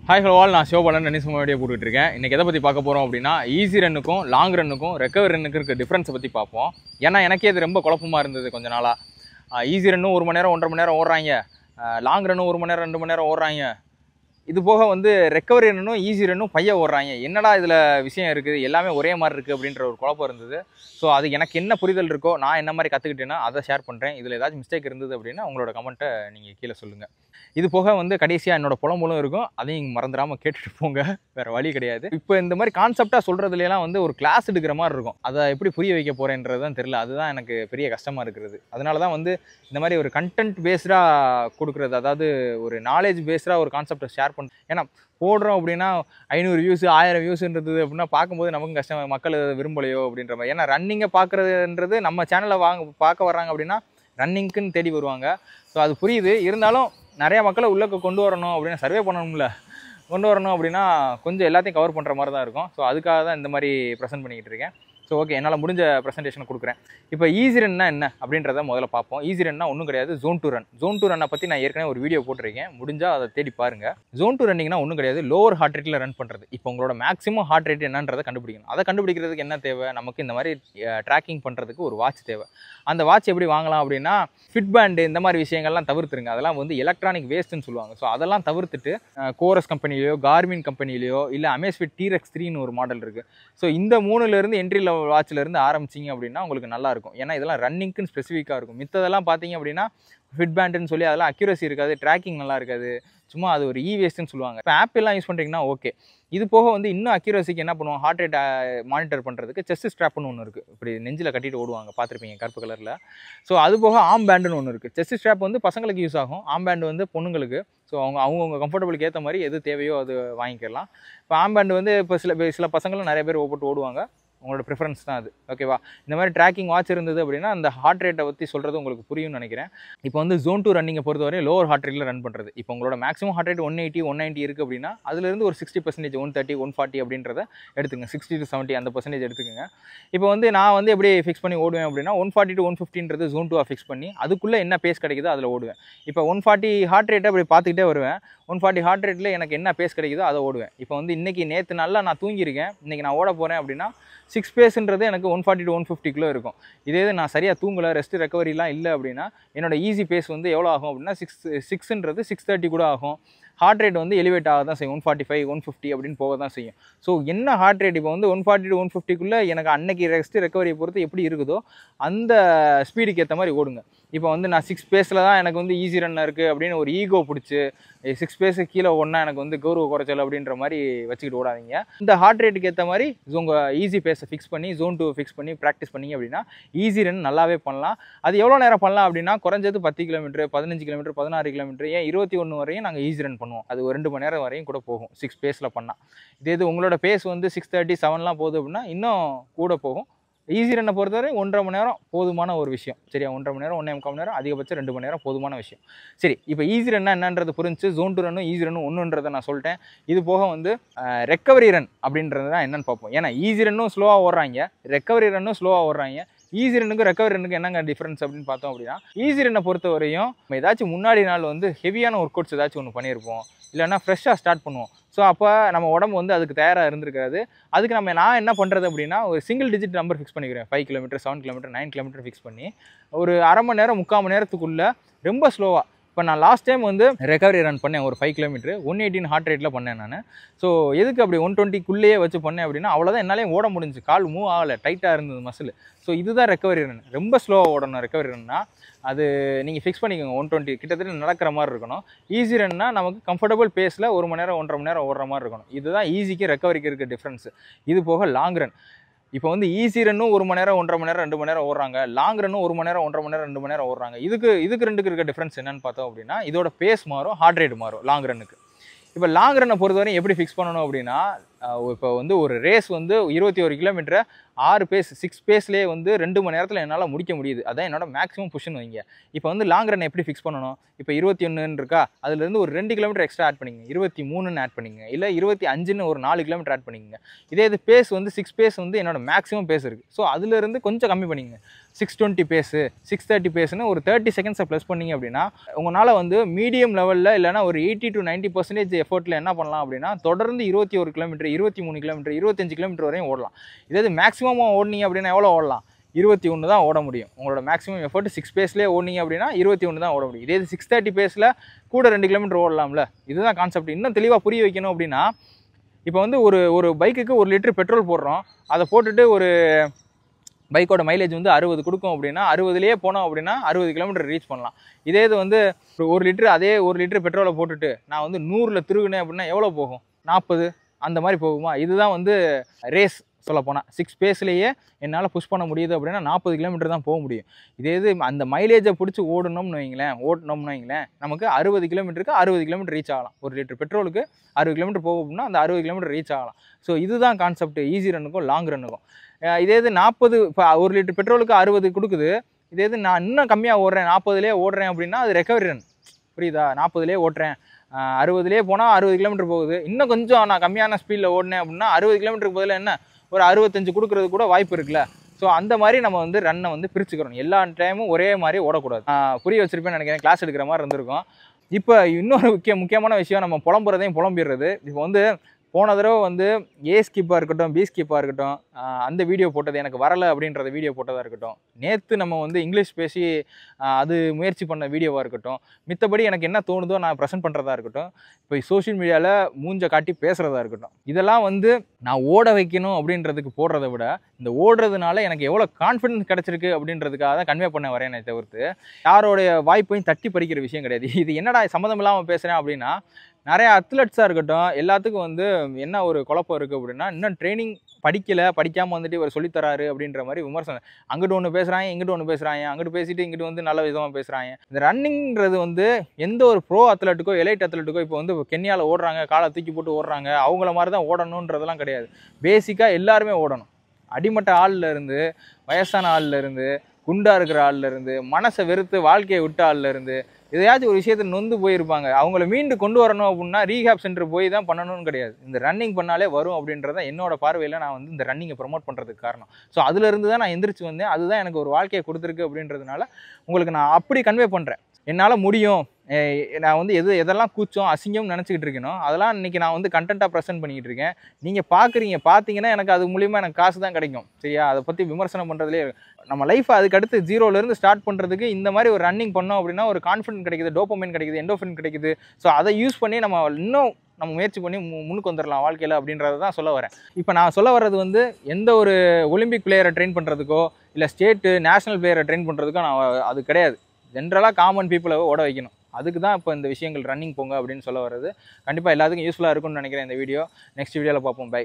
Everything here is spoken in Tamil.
ஹாய் ஹலோ ஆல், நான் சிவபாலன் டென்னிஸ் வீடியோ போட்டுட்ருக்கேன். இன்றைக்கி எதை பற்றி பார்க்க போகிறோம் அப்படின்னா, ஈஸி ரன்னுக்கும் லாங் ரன்னுக்கும் ரெக்கவரி ரன்னுக்கு இருக்க டிஃப்ரென்ஸை பற்றி பார்ப்போம். ஏன்னா எனக்கே இது ரொம்ப குழப்பமாக இருந்தது கொஞ்ச நாளாக. ஈஸி ரன்னும் 1 மணி நேரம் 1.5 மணி நேரம் ஓடுறாங்க, லாங் ரன்னும் 1 மணி நேரம் 2 மணி நேரம் ஓடுறாங்க. இது போக ரெக்கவரி ரன்னும் ஈஸி ரன்னும் பைய ஓடுறாங்க. என்னடா இதில் விஷயம் இருக்குது, எல்லாமே ஒரே மாதிரி இருக்குது அப்படின்ற ஒரு குழப்பம் இருந்தது. ஸோ அது எனக்கு என்ன புரிதல் இருக்கோ, நான் என்ன மாதிரி கற்றுக்கிட்டேன்னா அதை ஷேர் பண்ணுறேன். இதில் ஏதாச்சும் மிஸ்டேக் இருந்தது அப்படின்னா உங்களோட கமெண்ட்டை நீங்கள் கீழே சொல்லுங்கள். இது போக கடைசியாக என்னோட புலம்பலும் இருக்கும், அதையும் மறந்துடாமல் கேட்டுட்டு போங்க, வேறு வழி கிடையாது. இப்போ இந்த மாதிரி கான்செப்டாக சொல்கிறதுலாம் ஒரு கிளாஸ் எடுக்கிற மாதிரி இருக்கும். அதை எப்படி புரிய வைக்க போகிறேன்றது தான் தெரியல. அதுதான் எனக்கு பெரிய கஷ்டமாக இருக்கிறது. அதனால தான் இந்த மாதிரி ஒரு கண்டென்ட் பேஸ்டாக கொடுக்குறது, அதாவது ஒரு நாலேஜ் பேஸ்டாக ஒரு கான்செப்டை ஷேர் பண்ண. ஏன்னா போடுறோம் அப்படின்னா 500 வியூஸ் 1000 வியூஸ்ன்றது அப்படின்னா பார்க்கும்போது நமக்கும் கஷ்டம், மக்கள் விரும்பலையோ அப்படின்ற மாதிரி. ஏன்னா ரன்னிங்கை பார்க்குறதுன்றது நம்ம சேனலில் பார்க்க வர்றாங்க அப்படின்னா ரன்னிங்க்குன்னு தேடி வருவாங்க. ஸோ அது புரியுது. இருந்தாலும் நிறையா மக்களை உள்ளே கொண்டு வரணும் அப்படின்னா, சர்வே பண்ணணும்ல, கொண்டு வரணும் அப்படின்னா கொஞ்சம் எல்லாத்தையும் கவர் பண்ணுற மாதிரி தான் இருக்கும். ஸோ அதுக்காக தான் இந்த மாதிரி ப்ரெசென்ட் பண்ணிக்கிட்டு இருக்கேன். ஸோ ஓகே, என்னால் முடிஞ்ச ப்ரெசன்டேஷனை கொடுக்குறேன். இப்போ ஈஸி ரன்னா என்ன அப்படின்றத முதல்ல பார்ப்போம். ஈஸி ரன்னா ஒன்றும் கிடையாது, ஜோன் 2 ரன். ஜோன் 2 ரன்னை பற்றி நான் ஏற்கனவே ஒரு வீடியோ போட்டிருக்கேன், முடிஞ்சால் அதை தேடி பாருங்கள். ஜோன் 2 ரன்னிங்னா ஒன்றும் கிடையாது, லோவர் ஹார்ட் ரேட்டில் ரன் பண்ணுறது. இப்போ உங்களோட மேக்ஸிமம் ஹார்ட் ரேட் என்னன்றதை கண்டுபிடிக்கணும். அதை கண்டுபிடிக்கிறதுக்கு என்ன தேவை, நமக்கு இந்த மாதிரி ட்ராக்கிங் பண்ணுறதுக்கு ஒரு வாட்ச் தேவை. அந்த வாட்ச் எப்படி வாங்கலாம் அப்படின்னா, ஃபிட் பேண்டு இந்த மாதிரி விஷயங்கள்லாம் தவிர்த்துருங்க. அதெல்லாம் எலக்ட்ரானிக் வேஸ்ட்டுன்னு சொல்லுவாங்க. ஸோ அதெல்லாம் தவிர்த்துட்டு கோரஸ் கம்பெனிலையோ கார்மின் கம்பெனிலையோ இல்லை அமேஸ்ஃபிட் T-Rex 3ன்னு ஒரு மாடல் இருக்குது. ஸோ இந்த 3லேருந்து என்ட்ரி லெவல் வாட்ச்லேருந்து ஆரம்பிச்சிங்க அப்படின்னா உங்களுக்கு நல்லாயிருக்கும். ஏன்னா இதெல்லாம் ரன்னிங்க்குன்னு ஸ்பெசிஃபிக்காக இருக்கும். மித்ததெல்லாம் பார்த்தீங்க அப்படின்னா ஃபிட் பேண்டுன்னு சொல்லி அதெல்லாம் அக்யூரசி இருக்காது, ட்ராக்கிங் நல்லா இருக்காது, சும்மா அது ஒரு வேஸ்ட்டுன்னு சொல்லுவாங்க. இப்போ ஆப்பிள்லாம் யூஸ் பண்ணுறீங்கன்னா ஓகே. இது போக இன்னும் அக்யூரசிக்கு என்ன பண்ணுவோம், ஹார்ட் ரேட் மானிட்டர் பண்ணுறதுக்கு செஸ்ட் ஸ்ட்ராப்னு ஒன்று இருக்குது. இப்படி நெஞ்சில் கட்டிட்டு ஓடுவாங்க, பார்த்துருப்பீங்க கருப்பு கலரில். ஸோ அது போக ஆம் பேண்டுன்னு ஒன்று இருக்குது. செஸ்ட் ஸ்ட்ராப் பசங்களுக்கு யூஸ் ஆகும், ஆம் பேண்டு பொண்ணுங்களுக்கு. ஸோ அவங்கவுங்க கம்ஃபர்டபுளுக்கு ஏற்ற மாதிரி எது தேவையோ அது வாங்கிக்கலாம். இப்போ ஆம் பேண்டு இப்போ சில பசங்களும் நிறைய பேர் போட்டு ஓடுவாங்க, உங்களோட ப்ரிஃபரன்ஸ் தான் அது. ஓகேவா? இந்த மாதிரி ட்ராக்கிங் வாட்ச் இருந்தது அப்படின்னா அந்த ஹார்ட் ரேட்டை பற்றி சொல்கிறது உங்களுக்கு புரியும்னு நினைக்கிறேன். இப்போ ஜோன் 2 ரன்னிங்கை பொறுத்தவரை லோவர் ஹார்ட் ரேட்டில் ரன் பண்ணுறது. இப்போ உங்களோட மேக்ஸிமம் ஹார்ட் ரேட் 180 190 இருக்குது அப்படின்னா அதுலேருந்து ஒரு 60%, 130 140 அப்படின்றத எடுத்துங்க. 60 to 70 அந்த பர்சன்டேஜ் எடுத்துக்கோங்க. இப்போ நான் எப்படி ஃபிக்ஸ் பண்ணி ஓடுவேன் அப்படின்னா 140 to 150ன்றது ஜோன் 2 ஃபிக்ஸ் பண்ணி அதுக்குள்ளே என்ன பேஸ் கிடைக்குதோ அதில் ஓடுவேன். இப்போ 140 ஹார்ட் ரேட்டை அப்படி பார்த்துக்கிட்டே வருவேன். 140 ஹார்ட் ரேட்டில் எனக்கு என்ன பேஸ் கிடைக்குதோ அதை ஓடுவேன். இப்போ இன்றைக்கி நேற்று நல்லா நான் தூங்கியிருக்கேன், இன்றைக்கி நான் ஓட போகிறேன் அப்படின்னா 6 பேஸ்ன்றது எனக்கு 140 to 150 இருக்கும். இதே நான் சரியாக தூங்கலை, ரெஸ்ட் ரெக்கவரிலாம் இல்லை அப்படின்னா என்னோட ஈஸி பேஸ் எவ்வளோ ஆகும் அப்படின்னா 6ன்றது 630 கூட ஆகும். ஹார்ட் ரேட் எலிவேட் ஆக தான் செய்யும், 145 150 அப்படின்னு போக தான் செய்யும். ஸோ என்ன ஹார்ட் ரேட் இப்போ 140 to 150க்குள்ளே எனக்கு அன்னைக்கு ரெஸ்ட் ரெக்கவரியை பொறுத்து எப்படி இருக்குதோ அந்த ஸ்பீடுக்கு ஏற்ற மாதிரி ஓடுங்க. இப்போ நான் 6 பேஸில் தான் எனக்கு ஈஸி ரன் இருக்குது அப்படின்னு ஒரு ஈகோ பிடிச்சி 6 பேஸுக்கு கீழே ஒன்றா எனக்கு கௌரவ குறைச்சல் அப்படின்ற மாதிரி வச்சுக்கிட்டு ஓடாதீங்க. இந்த ஹார்ட் ரேட்டுக்கு ஏற்ற மாதிரி உங்கள் ஈஸி பேஸை ஃபிக்ஸ் பண்ணி ஜோன் 2 ஃபிக்ஸ் பண்ணி ப்ராக்டிஸ் பண்ணிங்க அப்படின்னா ஈஸி ரன் நல்லாவே பண்ணலாம். அது எவ்வளோ நேரம் பண்ணலாம் அப்படின்னா குறைஞ்சது 10 கிலோமீட்டர் 15 கிலோமீட்டர் 16 கிலோமீட்டர் ஏன் 21 வரையும் நாங்கள் ஈஸி ரன் பண்ணுவோம். அது ஒரு 2 மணி நேரம் வரையும் கூட போகும் 6 பேஸில் பண்ணால். இது உங்களோட பேஸ் 630 7லாம் போகுது அப்படின்னா இன்னும் கூட போகும். ஈஸி ரன்னை பொறுத்தவரை 1.5 மணி நேரம் போதுமான ஒரு விஷயம். சரியா? 1.5 மணி நேரம் 1.25 மணி நேரம், அதிகபட்சம் 2 மணி நேரம் போதுமான விஷயம். சரி, இப்போ ஈஸி ரன்னா என்னன்றது புரிஞ்சு ஜோன் 2 ரன்னும் ஈஸி ரன்னும் ஒன்றுன்றதை நான் சொல்லிட்டேன். இது போக ரெக்கவரி ரன் அப்படின்றது தான் என்னன்னு பார்ப்போம். ஏன்னா ஈஸி ரன்னும் ஸ்லோவாக ஓடுறாங்க, ரெக்கவரி ரன்னும் ஸ்லோவாக ஓடுறாங்க. ஈஸி ரன்னுக்கும் ரெக்கவரி ரன்னுக்கு என்னங்க டிஃப்ரென்ஸ் அப்படின்னு பார்த்தோம் அப்படின்னா, ஈஸி ரன்னை பொறுத்த வரையும் நம்ம ஏதாச்சும் முன்னாடி நாள் ஹெவியான ஒர்க் அவுட்ஸ் ஏதாச்சும் ஒன்று பண்ணியிருப்போம், இல்லைன்னா ஃப்ரெஷ்ஷாக ஸ்டார்ட் பண்ணுவோம். ஸோ அப்போ நம்ம உடம்பு அதுக்கு தயாராக இருந்திருக்காது. அதுக்கு நான் என்ன பண்ணுறது அப்படின்னா ஒரு சிங்கிள் டிஜிட் நம்பர் ஃபிக்ஸ் பண்ணிக்கிறேன். 5 கிலோமீட்டர் 7 கிலோமீட்டர் 9 கிலோமீட்டர் ஃபிக்ஸ் பண்ணி ஒரு அரை மணி நேரம் 3/4 மணி நேரத்துக்குள்ளே ரொம்ப ஸ்லோவாக. இப்போ நான் லாஸ்ட் டைம் ரெக்கவரி ரன் பண்ணேன் ஒரு 5 கிலோமீட்டர் 118 ஹார்ட் ரேட்டில் பண்ணேன் நான். ஸோ எதுக்கு அப்படி 120க்குள்ளேயே வச்சு பண்ணேன் அப்படின்னா அவ்வளோதான் என்னாலே ஓட முடிஞ்சு, கால் மூவ் ஆகலை, டைட்டாக இருந்தது மசில். ஸோ இதுதான் ரெக்கவரி ரன். ரொம்ப ஸ்லோவாக ஓடணும் ரெக்கவரி ரன்னா. அது நீங்கள் ஃபிக்ஸ் பண்ணிக்கோங்க. 120 கிட்டத்தட்ட நடக்கிற மாதிரி இருக்கணும். ஈஸி ரன்னா நமக்கு கம்ஃபர்டபுள் பேஸில் 1 மணி நேரம் 1.5 மணி நேரம் ஓடுற மாதிரி இருக்கணும். இதுதான் ஈஸிக்கு ரெக்கவரிக்கு இருக்க டிஃப்ரென்ஸ். இது போக லாங் ரன். இப்போ ஈஸி ரன்னும் 1 மணி நேரம் 1.5 மணி நேரம் 2 மணி நேரம் ஓடுறாங்க, லாங் ரன்னும் 1 மணி நேரம் 1.5 மணி நேரம் 2 மணி நேரம் ஓடுறாங்க. இதுக்கு ரெண்டுக்கு இருக்க டிஃப்ரென்ஸ் என்னன்னு பார்த்தோம் அப்படின்னா இதோட பேஸ் மாறும், ஹார்ட் ரேட் மாறும் லாங் ரன்னுக்கு. இப்போ லாங் ரன்னை பொறுத்தவரை எப்படி ஃபிக்ஸ் பண்ணணும் அப்படின்னா இப்போ வந்து ஒரு ரேஸ் வந்து 21 கிலோமீட்டரை 6 பேஸ் 6 பேஸ்லேயே வந்து 2 மணி நேரத்தில் என்னால் முடிக்க முடியுது. அதான் என்னோட மேக்ஸிமம் புஷ்ன்னு வைங்க. இப்போ வந்து லாங் ரன் எப்படி ஃபிக்ஸ் பண்ணணும்? இப்போ 21 இருக்கா, அதுலேருந்து ஒரு 2 கிலோமீட்டர் எக்ஸ்ட்ரா ஆட் பண்ணிங்க, 23ன்னு ஆட் பண்ணிங்க, இல்லை 25ன்னு ஒரு 4 கிலோமீட்டர் ஆட் பண்ணிங்க. இது பேஸ் வந்து 6 பேஸ் வந்து என்னோட மேக்ஸிமம் பேஸ் இருக்குது. ஸோ அதுலேருந்து கொஞ்சம் கம்மி பண்ணிங்க, 620 பேஸு 630 பேஸ்னு ஒரு 30 செகண்ட்ஸை ப்ளஸ் பண்ணிங்க அப்படின்னா உங்களால் வந்து மீடியம் லெவலில் இல்லைனா ஒரு 80 to 90% எஃபர்ட்டில் என்ன பண்ணலாம் அப்படின்னா தொடர்ந்து 21 கிலோமீட்டர் 23 கிலோமீட்டர் 25 கிலோமீட்டர் வரையும் ஓடலாம். இதே மேக்ஸிமமாக ஓடினீங்க அப்படின்னா எவ்வளோ ஓடலாம்? 21 தான் ஓட முடியும். உங்களோட மேக்ஸிமம் எஃபர்ட் 6 பேஸ்லேயே ஓடினீங்க அப்படின்னா 21 தான் ஓட முடியும். இதே 630 பேஸில் கூட 2 கிலோமீட்டர் ஓடலாம்ல. இதுதான் கான்செப்ட். இன்னும் தெளிவாக புரிய வைக்கணும் அப்படின்னா, இப்போ வந்து ஒரு பைக்குக்கு 1 லிட்டர் பெட்ரோல் போடுறோம். அதை போட்டுட்டு ஒரு பைக்கோட மைலேஜ் வந்து 60 கொடுக்கும் அப்படின்னா 60லேயே போனோம் அப்படின்னா 60 கிலோமீட்டர் ரீச் பண்ணலாம். இதே இது வந்து 1 லிட்டர் அதே 1 லிட்டர் பெட்ரோலை போட்டுட்டு நான் வந்து 100ல் திருகுனேன் அப்படின்னா எவ்வளோ போகும்? 40 அந்த மாதிரி போகுமா? இதுதான் வந்து ரேஸ். சொல்ல போனால் 6 பேஸ்லேயே என்னால் புஷ் பண்ண முடியுது அப்படின்னா 40 கிலோமீட்டர் தான் போக முடியும். இதே இது அந்த மைலேஜை பிடிச்சி ஓடணும்னு வைங்களேன், நமக்கு 60 கிலோமீட்டருக்கு 60 கிலோமீட்டர் ரீச் ஆகலாம். 1 லிட்டர் பெட்ரோலுக்கு 60 கிலோமீட்டர் போகும் அப்படின்னா அந்த 60 கிலோமீட்டர் ரீச் ஆகலாம். ஸோ இதுதான் கான்செப்ட் ஈஸி ரன்னுக்கும் லாங் ரன்னுக்கும். இதே இது 40 இப்போ 1 லிட்டர் பெட்ரோலுக்கு 60 கொடுக்குது. இதே இது நான் இன்னும் கம்மியாக ஓடுறேன், 40லேயே ஓடுறேன் அப்படின்னா அது ரெக்கவரி ரன். புரியுதா? 40லேயே ஓட்டுறேன், 60லேயே போனால் 60 கிலோமீட்டர் போகுது. இன்னும் கொஞ்சம் நான் கம்மியான ஸ்பீடில் ஓடினேன் அப்படின்னா 60 கிலோமீட்டருக்கு பதில் என்ன ஒரு 65 கொடுக்குறது கூட வாய்ப்பு இருக்குல்ல. ஸோ அந்த மாதிரி நம்ம வந்து ரன்னை வந்து பிரிச்சுக்கிறோம். எல்லா டைமும் ஒரே மாதிரி ஓடக்கூடாது. புரிய வச்சிருப்பேன்னு நினைக்கிறேன். கிளாஸ் எடுக்கிற மாதிரி இருந்திருக்கும். இப்போ இன்னொரு முக்கியமான விஷயம், நம்ம புலம்புறதையும் புலம்பிடுறது. இப்போ வந்து போன தடவை வந்து ஏ ஸ்கிப்பாக இருக்கட்டும், பி ஸ்கிப்பாக இருக்கட்டும், அந்த வீடியோ போட்டது எனக்கு வரலை அப்படின்றத வீடியோ போட்டதாக இருக்கட்டும், நேற்று நம்ம வந்து இங்கிலீஷ் பேசி அது முயற்சி பண்ண வீடியோவாக இருக்கட்டும், மித்தபடி எனக்கு என்ன தோணுதோ நான் ப்ரெசென்ட் பண்ணுறதா இருக்கட்டும், இப்போ சோஷியல் மீடியாவில் மூஞ்சை காட்டி பேசுகிறதா இருக்கட்டும், இதெல்லாம் வந்து நான் ஓட வைக்கணும் அப்படின்றதுக்கு போடுறத விட இந்த ஓடுறதுனால எனக்கு எவ்வளோ கான்ஃபிடன்ஸ் கிடச்சிருக்கு அப்படின்றதுக்காக தான் கன்வே பண்ண வரேனே தவிர்த்து யாரோடைய வாய்ப்பையும் தட்டி பறிக்கிற விஷயம் கிடையாது. இது என்னடா சம்மந்தம் இல்லாமல் பேசுகிறேன் அப்படின்னா, நிறைய அத்லெட்ஸாக இருக்கட்டும் எல்லாத்துக்கும் வந்து என்ன ஒரு குழப்பம் இருக்குது அப்படின்னா, இன்னும் ட்ரைனிங் படிக்காமல் வந்துட்டு இவர் சொல்லித்தராரு அப்படின்ற மாதிரி விமர்சனம். அங்கிட்டு ஒன்று பேசுகிறாங்க, இங்கிட்டு ஒன்று பேசுகிறாங்க, அங்கிட்டு பேசிட்டு இங்கிட்டு வந்து நல்ல விதமாக பேசுகிறாங்க. இந்த ரன்னிங்கிறது வந்து எந்த ஒரு ப்ரோ அத்லெட்டுக்கோ எலைட் அத்லெட்டுக்கோ இப்போ வந்து கென்யாவில் ஓடுறாங்க, காலை தூக்கி போட்டு ஓடுறாங்க, அவங்கள மாதிரி தான் ஓடணுன்றதெல்லாம் கிடையாது. பேசிக்காக எல்லாருமே ஓடணும். அடிமட்ட ஆளில் இருந்து, வயசான ஆளில் இருந்து, குண்டாக இருக்கிற ஆளில் இருந்து, மனசை வெறுத்து வாழ்க்கையை விட்ட ஆளில் இருந்து, எதையாச்சும் ஒரு விஷயத்தை நொந்து போயிருப்பாங்க, அவங்கள மீண்டு கொண்டு வரணும் அப்படின்னா ரீஹாப் சென்டர் போய் தான் பண்ணணும்னு கிடையாது. இந்த ரன்னிங் பண்ணாலே வரும் அப்படின்றத என்னோட பார்வையில் நான் வந்து இந்த ரன்னிங்கை ப்ரொமோட் பண்ணுறதுக்கு காரணம். ஸோ அதுலேருந்து தான் நான் எந்திரிச்சு வந்தேன். அதுதான் எனக்கு ஒரு வாழ்க்கையை கொடுத்துருக்கு அப்படின்றதுனால உங்களுக்கு நான் அப்படி கன்வே பண்ணுறேன். என்னால் முடியும். நான் வந்து எதெல்லாம் கூச்சம் அசிங்கம்னு நினச்சிக்கிட்டு இருக்கேனோ அதெல்லாம் இன்றைக்கி நான் வந்து கண்டென்ட்டாக ப்ரெசென்ட் பண்ணிக்கிட்டு இருக்கேன். நீங்கள் பார்த்தீங்கன்னா எனக்கு அது மூலிமா எனக்கு காசு தான் கிடைக்கும். சரியா? அதை பற்றி விமர்சனம் பண்ணுறதுலேயே நம்ம லைஃப்பை அதுக்கடுத்து 0லேருந்து ஸ்டார்ட் பண்ணுறதுக்கு இந்த மாதிரி ஒரு ரன்னிங் பண்ணோம் அப்படின்னா ஒரு கான்ஃபிடென்ட் கிடைக்குது, டோபமைன் கிடைக்குது, எண்டோஃபின் கிடைக்குது. ஸோ அதை யூஸ் பண்ணி நம்ம முயற்சி பண்ணி முன்னுக்கு வந்துடலாம் வாழ்க்கையில் அப்படின்றத தான் சொல்ல வரேன். இப்போ நான் சொல்ல வர்றது வந்து எந்த ஒரு ஒலிம்பிக் பிளேயரை ட்ரெயின் பண்ணுறதுக்கோ இல்லை ஸ்டேட்டு நேஷனல் பிளேயரை ட்ரெயின் பண்ணுறதுக்கோ நான் அது கிடையாது. ஜென்ரலாக காமன் பீப்புளை ஓட வைக்கணும். அதுக்கு தான் இப்போ இந்த விஷயங்கள் ரன்னிங் போங்க அப்படின்னு சொல்ல வர்றது. கண்டிப்பாக எல்லாத்துக்கும் யூஸ்ஃபுல்லாக இருக்கும்னு நினைக்கிறேன் இந்த வீடியோ. நெக்ஸ்ட் வீடியோவில் பார்ப்போம். பை.